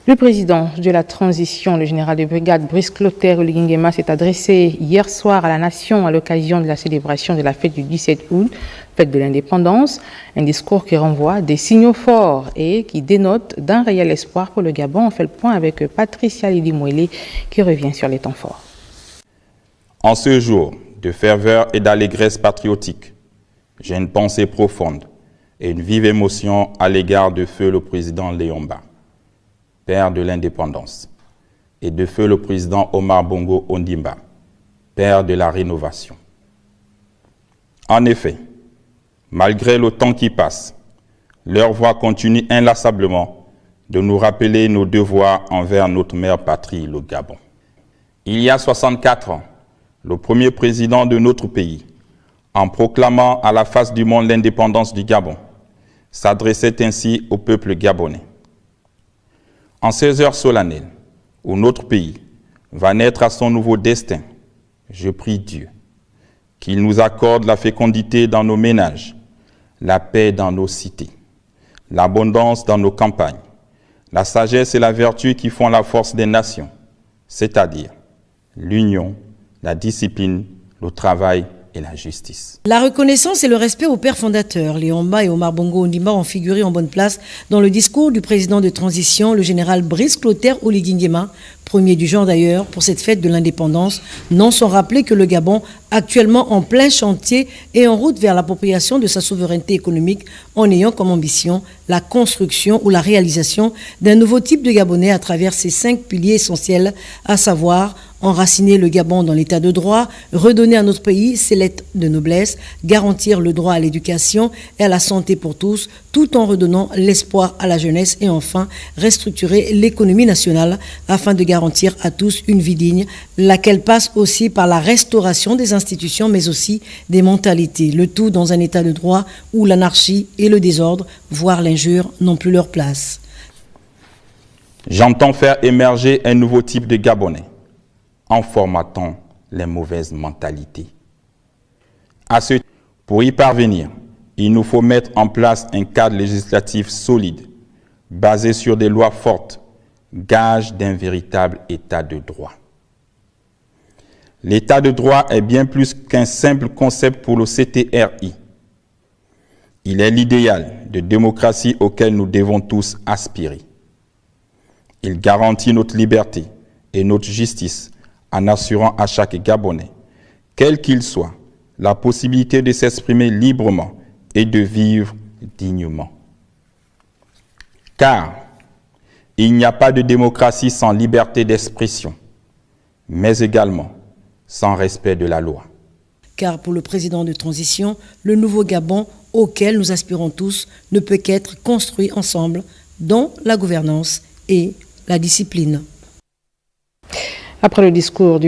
Le président de la transition, le général de brigade Brice Clotaire Oligui Nguema, s'est adressé hier soir à la nation à l'occasion de la célébration de la fête du 17 août, fête de l'indépendance. Un discours qui renvoie des signaux forts et qui dénote d'un réel espoir pour le Gabon. On fait le point avec Patricia Lili-Mouélé qui revient sur les temps forts. En ce jour de ferveur et d'allégresse patriotique, j'ai une pensée profonde et une vive émotion à l'égard de feu le président Léon Mba, père de l'indépendance, et de feu le président Omar Bongo Ondimba, père de la rénovation. En effet, malgré le temps qui passe, leur voix continue inlassablement de nous rappeler nos devoirs envers notre mère patrie, le Gabon. Il y a 64 ans, le premier président de notre pays, en proclamant à la face du monde l'indépendance du Gabon, s'adressait ainsi au peuple gabonais. En ces heures solennelles, où notre pays va naître à son nouveau destin, je prie Dieu qu'il nous accorde la fécondité dans nos ménages, la paix dans nos cités, l'abondance dans nos campagnes, la sagesse et la vertu qui font la force des nations, c'est-à-dire l'union, la discipline, le travail et la justice. La reconnaissance et le respect aux pères fondateurs, Léon Mba et Omar Bongo Ondimba, ont figuré en bonne place dans le discours du président de transition, le général Brice Clotaire Oligui Nguema, premier du genre d'ailleurs pour cette fête de l'indépendance, non sans rappeler que le Gabon, actuellement en plein chantier, est en route vers l'appropriation de sa souveraineté économique en ayant comme ambition la construction ou la réalisation d'un nouveau type de Gabonais à travers ses 5 piliers essentiels, à savoir enraciner le Gabon dans l'état de droit, redonner à notre pays ses lettres de noblesse, garantir le droit à l'éducation et à la santé pour tous, tout en redonnant l'espoir à la jeunesse et enfin restructurer l'économie nationale afin de garantir à tous une vie digne, laquelle passe aussi par la restauration des institutions mais aussi des mentalités, le tout dans un état de droit où l'anarchie et le désordre, voire l'injure, n'ont plus leur place. J'entends faire émerger un nouveau type de Gabonais en formatant les mauvaises mentalités. Pour y parvenir, il nous faut mettre en place un cadre législatif solide, basé sur des lois fortes, gage d'un véritable état de droit. L'état de droit est bien plus qu'un simple concept pour le CTRI. Il est l'idéal de démocratie auquel nous devons tous aspirer. Il garantit notre liberté et notre justice en assurant à chaque Gabonais, quel qu'il soit, la possibilité de s'exprimer librement et de vivre dignement. Car il n'y a pas de démocratie sans liberté d'expression, mais également sans respect de la loi. Car pour le président de transition, le nouveau Gabon auquel nous aspirons tous ne peut qu'être construit ensemble dans la gouvernance et la discipline. Après le discours du